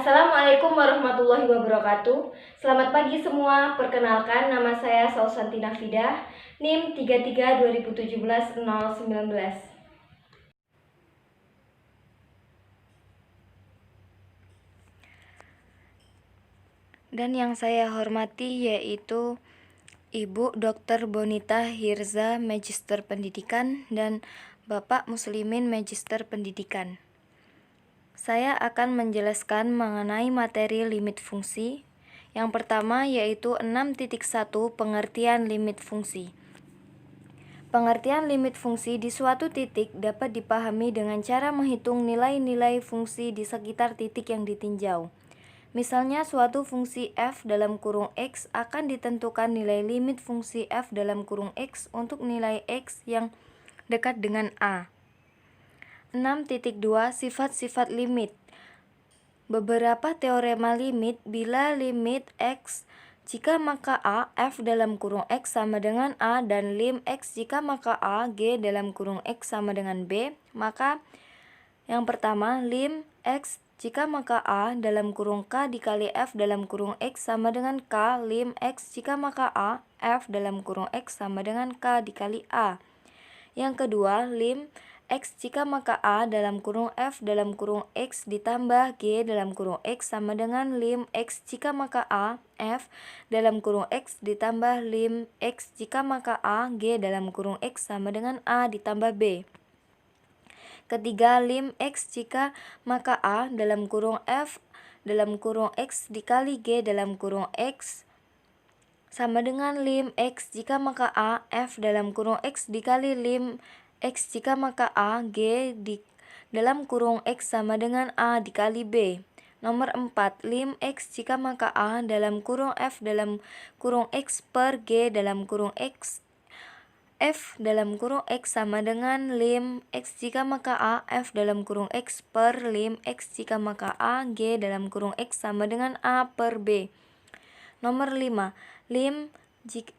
Assalamualaikum warahmatullahi wabarakatuh. Selamat pagi semua. Perkenalkan, nama saya Sausanti Nafidah, NIM 33 2017 019. Dan yang saya hormati yaitu Ibu Dr. Bonita Hirza, Magister Pendidikan, dan Bapak Muslimin, Magister Pendidikan. Saya akan menjelaskan mengenai materi limit fungsi. Yang pertama yaitu 6.1 pengertian limit fungsi. Pengertian limit fungsi di suatu titik dapat dipahami dengan cara menghitung nilai-nilai fungsi di sekitar titik yang ditinjau. Misalnya suatu fungsi f dalam kurung x akan ditentukan nilai limit fungsi f dalam kurung x untuk nilai x yang dekat dengan a. 6.2 Sifat-sifat limit. Beberapa teorema limit bila limit x jika maka a f dalam kurung x sama dengan a dan lim x jika maka a g dalam kurung x sama dengan b, maka yang pertama lim x jika maka a dalam kurung k dikali f dalam kurung x sama dengan k lim x jika maka a f dalam kurung x sama dengan k dikali a. Yang kedua lim x jika maka a dalam kurung f dalam kurung x ditambah g dalam kurung x sama dengan lim x jika maka a f dalam kurung x ditambah lim x jika maka a g dalam kurung x sama dengan a ditambah b. Ketiga, lim x jika maka a dalam kurung f dalam kurung x dikali g dalam kurung x sama dengan lim x jika maka a f dalam kurung x dikali lim x jika maka a g di dalam kurung x sama dengan a dikali b. Nomor 4, lim x jika maka a dalam kurung f dalam kurung x per g dalam kurung x f dalam kurung x sama dengan lim x jika maka a f dalam kurung x per lim x jika maka a g dalam kurung x sama dengan a per b. Nomor 5, lim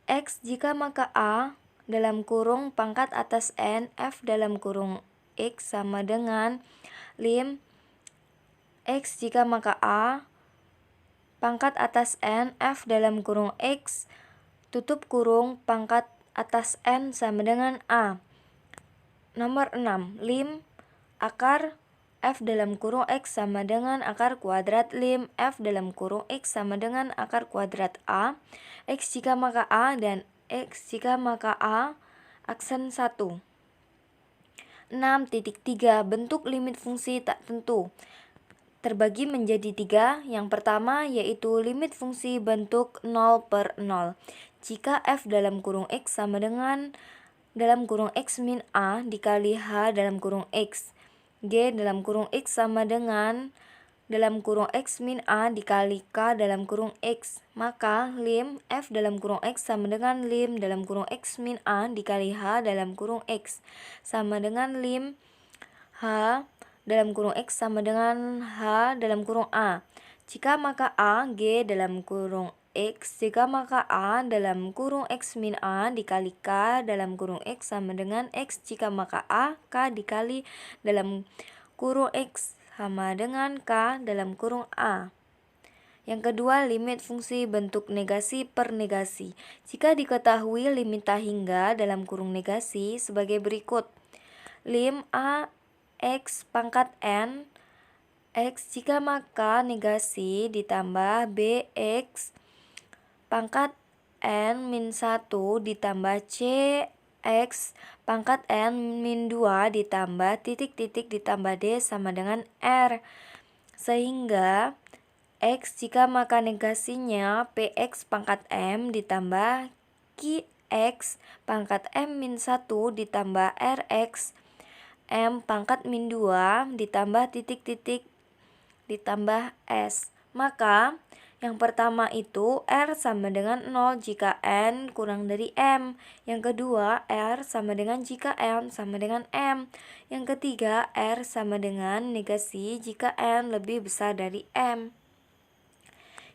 x jika maka a dalam kurung pangkat atas n f dalam kurung x sama dengan lim x jika maka a pangkat atas n f dalam kurung x tutup kurung pangkat atas n sama dengan a. Nomor 6, lim akar f dalam kurung x sama dengan akar kuadrat lim f dalam kurung x sama dengan akar kuadrat a, x jika maka a dan x jika maka a aksen 1. 6.3 Bentuk limit fungsi tak tentu terbagi menjadi 3. Yang pertama yaitu limit fungsi bentuk 0 per 0. Jika f dalam kurung x sama dengan dalam kurung x min a dikali h dalam kurung x, g dalam kurung x sama dengan dalam kurung x min a dikali k dalam kurung x, maka lim f dalam kurung x sama dengan lim dalam kurung x min a dikali h dalam kurung x sama dengan lim h dalam kurung x sama dengan h dalam kurung a. Jika maka a g dalam kurung x jika maka a dalam kurung x min a dikali k dalam kurung x sama dengan x jika maka a k dikali dalam kurung x sama dengan k dalam kurung a. Yang kedua, limit fungsi bentuk negasi per negasi. Jika diketahui limit hingga dalam kurung negasi sebagai berikut. Lim a x pangkat n x jika maka negasi ditambah b x pangkat n min 1 ditambah c x pangkat n min 2 ditambah titik-titik ditambah d sama dengan r. Sehingga x jika maka negasinya px pangkat m ditambah qx pangkat m min 1 ditambah rx m pangkat min 2 ditambah titik-titik ditambah s. Maka yang pertama itu R sama dengan 0 jika N kurang dari M. Yang kedua R sama dengan jika N sama dengan M. Yang ketiga R sama dengan negasi jika N lebih besar dari M.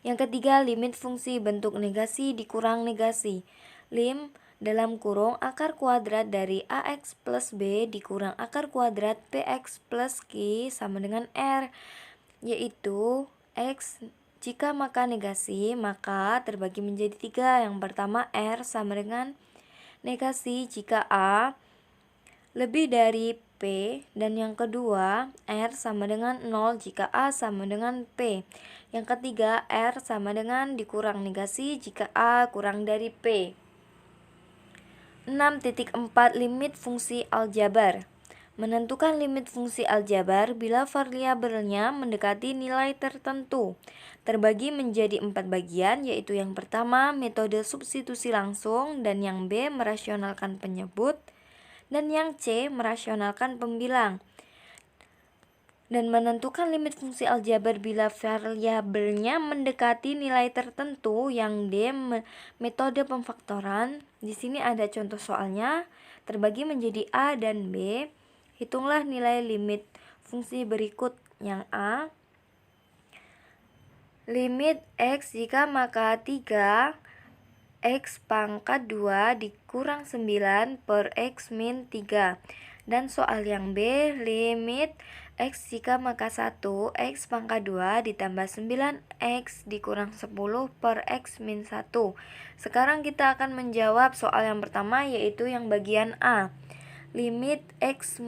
Yang ketiga limit fungsi bentuk negasi dikurang negasi. Lim dalam kurung akar kuadrat dari AX plus B dikurang akar kuadrat PX plus Q sama dengan R, yaitu X. Jika maka negasi, maka terbagi menjadi 3. Yang pertama, R sama dengan negasi jika A lebih dari P, dan yang kedua, R sama dengan 0 jika A sama dengan P. Yang ketiga, R sama dengan dikurang negasi jika A kurang dari P. 6.4 Limit fungsi aljabar. Menentukan limit fungsi aljabar bila variabelnya mendekati nilai tertentu. Terbagi menjadi 4 bagian, yaitu yang pertama metode substitusi langsung, dan yang B merasionalkan penyebut, dan yang C merasionalkan pembilang. Dan menentukan limit fungsi aljabar bila variabelnya mendekati nilai tertentu, yang D metode pemfaktoran. Di sini ada contoh soalnya, terbagi menjadi A dan B. Hitunglah nilai limit fungsi berikut. Yang A, limit X jika maka 3 X pangkat 2 dikurang 9 per X min 3. Dan soal yang B, limit X jika maka 1 X pangkat 2 ditambah 9 X dikurang 10 per X min 1. Sekarang kita akan menjawab soal yang pertama, yaitu yang bagian A. Limit X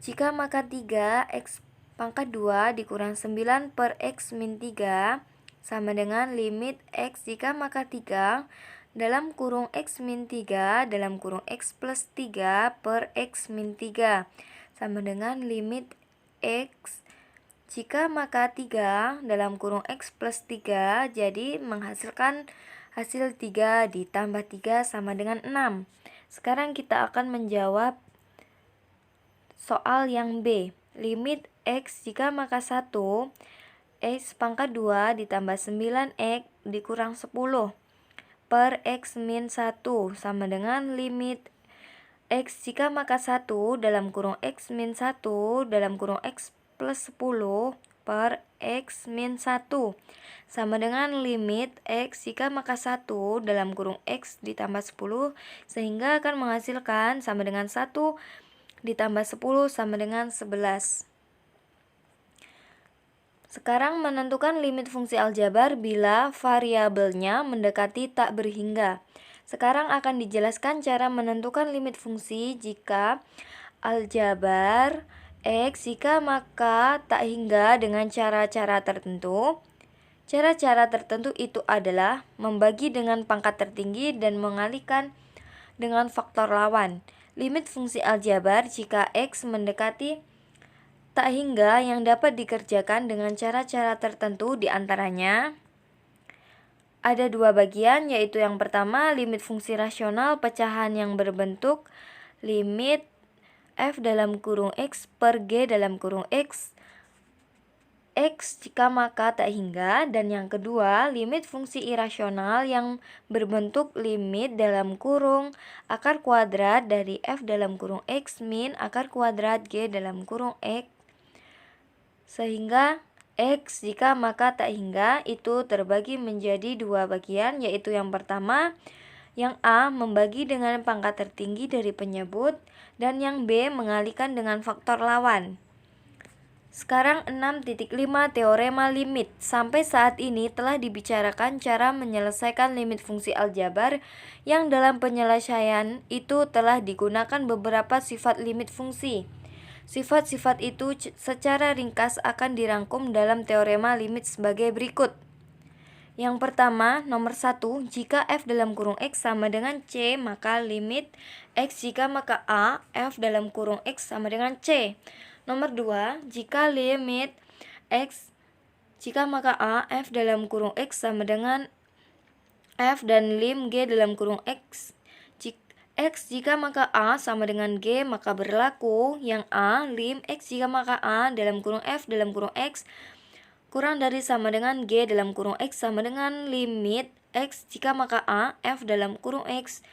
jika maka 3 X pangkat 2 dikurang 9 per X min 3 sama dengan limit X jika maka 3 dalam kurung X min 3 dalam kurung X plus 3 per X min 3 sama dengan limit X jika maka 3 dalam kurung X plus 3, jadi menghasilkan hasil 3 ditambah 3 sama dengan 6. Sekarang kita akan menjawab soal yang B. Limit X jika maka 1 X pangkat 2 ditambah 9X dikurang 10 per X min 1 sama dengan limit X jika maka 1 dalam kurung X min 1 dalam kurung X plus 10 per X min 1 sama dengan limit X jika maka 1 dalam kurung X ditambah 10, sehingga akan menghasilkan sama dengan 1 ditambah 10 sama dengan 11. Sekarang menentukan limit fungsi aljabar bila variabelnya mendekati tak berhingga. Sekarang akan dijelaskan cara menentukan limit fungsi jika aljabar X jika maka tak hingga dengan cara-cara tertentu. Cara-cara tertentu itu adalah membagi dengan pangkat tertinggi dan mengalihkan dengan faktor lawan. Limit fungsi aljabar jika X mendekati tak hingga yang dapat dikerjakan dengan cara-cara tertentu, diantaranya ada 2 bagian, yaitu yang pertama limit fungsi rasional pecahan yang berbentuk limit F dalam kurung X per G dalam kurung X jika maka tak hingga, dan yang kedua limit fungsi irasional yang berbentuk limit dalam kurung akar kuadrat dari F dalam kurung X min akar kuadrat G dalam kurung X, sehingga X jika maka tak hingga itu terbagi menjadi 2 bagian, yaitu yang pertama yang A membagi dengan pangkat tertinggi dari penyebut, dan yang B mengalihkan dengan faktor lawan. Sekarang 6.5 teorema limit. Sampai saat ini telah dibicarakan cara menyelesaikan limit fungsi aljabar yang dalam penyelesaian itu telah digunakan beberapa sifat limit fungsi. Sifat-sifat itu secara ringkas akan dirangkum dalam teorema limit sebagai berikut. Yang pertama, nomor 1, jika F dalam kurung X sama dengan C, maka limit X jika maka A, F dalam kurung X sama dengan C. Nomor 2, jika limit X jika maka A, F dalam kurung X sama dengan F dan lim G dalam kurung X. X jika maka A sama dengan G, maka berlaku yang A, lim X jika maka A dalam kurung F dalam kurung X kurang dari sama dengan G dalam kurung X sama dengan limit X jika maka A, F dalam kurung X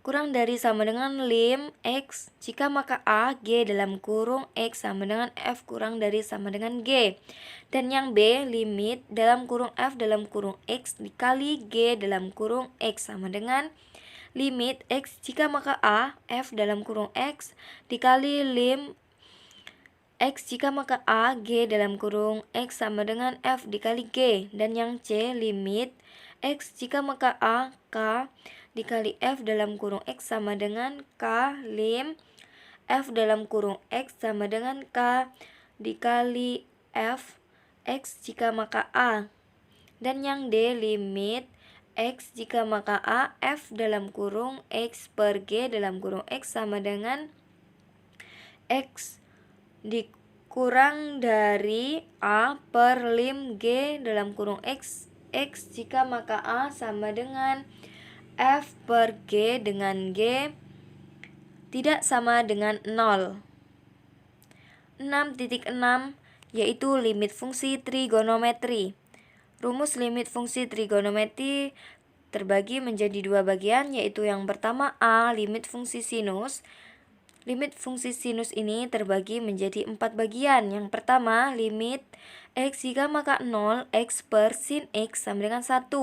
kurang dari sama dengan lim X jika maka A, G dalam kurung X sama dengan F kurang dari sama dengan G. Dan yang B, limit dalam kurung F dalam kurung X dikali G dalam kurung X sama dengan limit X jika maka A, F dalam kurung X dikali lim X jika maka A, G dalam kurung X sama dengan F dikali G. Dan yang C, limit X jika maka A, K dikali F dalam kurung X sama dengan K, lim F dalam kurung X sama dengan K dikali F X jika maka A. Dan yang D, limit X jika maka A, F dalam kurung X per G dalam kurung X sama dengan X dikurang dari A per lim G dalam kurung X jika maka A sama dengan F per G dengan G tidak sama dengan 0. 6.6 yaitu limit fungsi trigonometri. Rumus limit fungsi trigonometri terbagi menjadi dua bagian, yaitu yang pertama A, limit fungsi sinus. Limit fungsi sinus ini terbagi menjadi 4 bagian. Yang pertama, limit X jika maka 0, X per sin X sama dengan 1.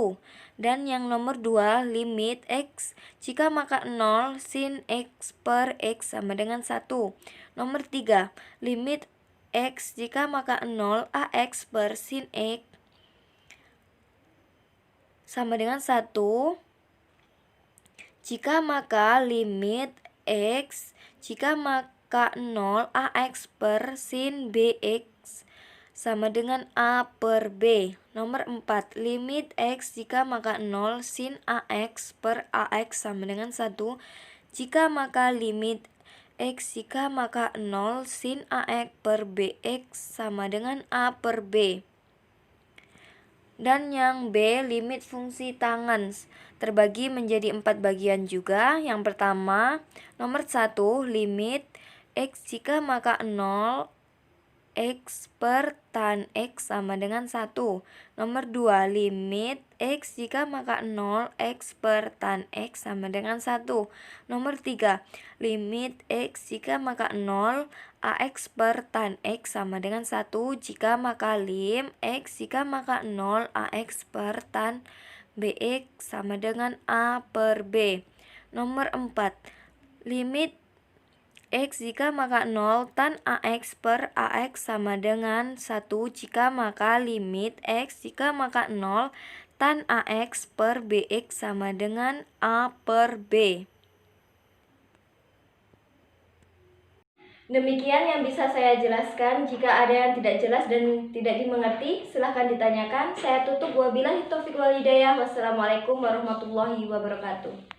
Dan yang nomor 2, limit X jika maka 0, sin X per X sama dengan 1. Nomor 3, limit X jika maka 0, AX per sin X sama dengan 1. Jika maka limit X jika maka 0, AX per sin BX sama dengan A per B. Nomor 4, limit X jika maka 0, sin AX per AX sama dengan 1. Jika maka limit X jika maka 0, sin AX per BX sama dengan A per B. Dan yang B, limit fungsi tangens terbagi menjadi 4 bagian juga. Yang pertama, nomor 1, limit X jika maka 0, X per tan X sama dengan 1. Nomor 2, limit X jika maka 0, X per tan X sama dengan 1. Nomor 3, limit X jika maka 0, AX per tan X sama dengan 1. Jika maka lim X jika maka 0, AX per tan BX sama dengan A per B. Nomor 4, limit X jika maka 0, tan AX per AX sama dengan 1. Jika maka limit X jika maka 0, tan AX per BX sama dengan A per B. Demikian yang bisa saya jelaskan. Jika ada yang tidak jelas dan tidak dimengerti, silahkan ditanyakan. Saya tutup. Wabillahi taufiq wal hidayah. Wassalamualaikum warahmatullahi wabarakatuh.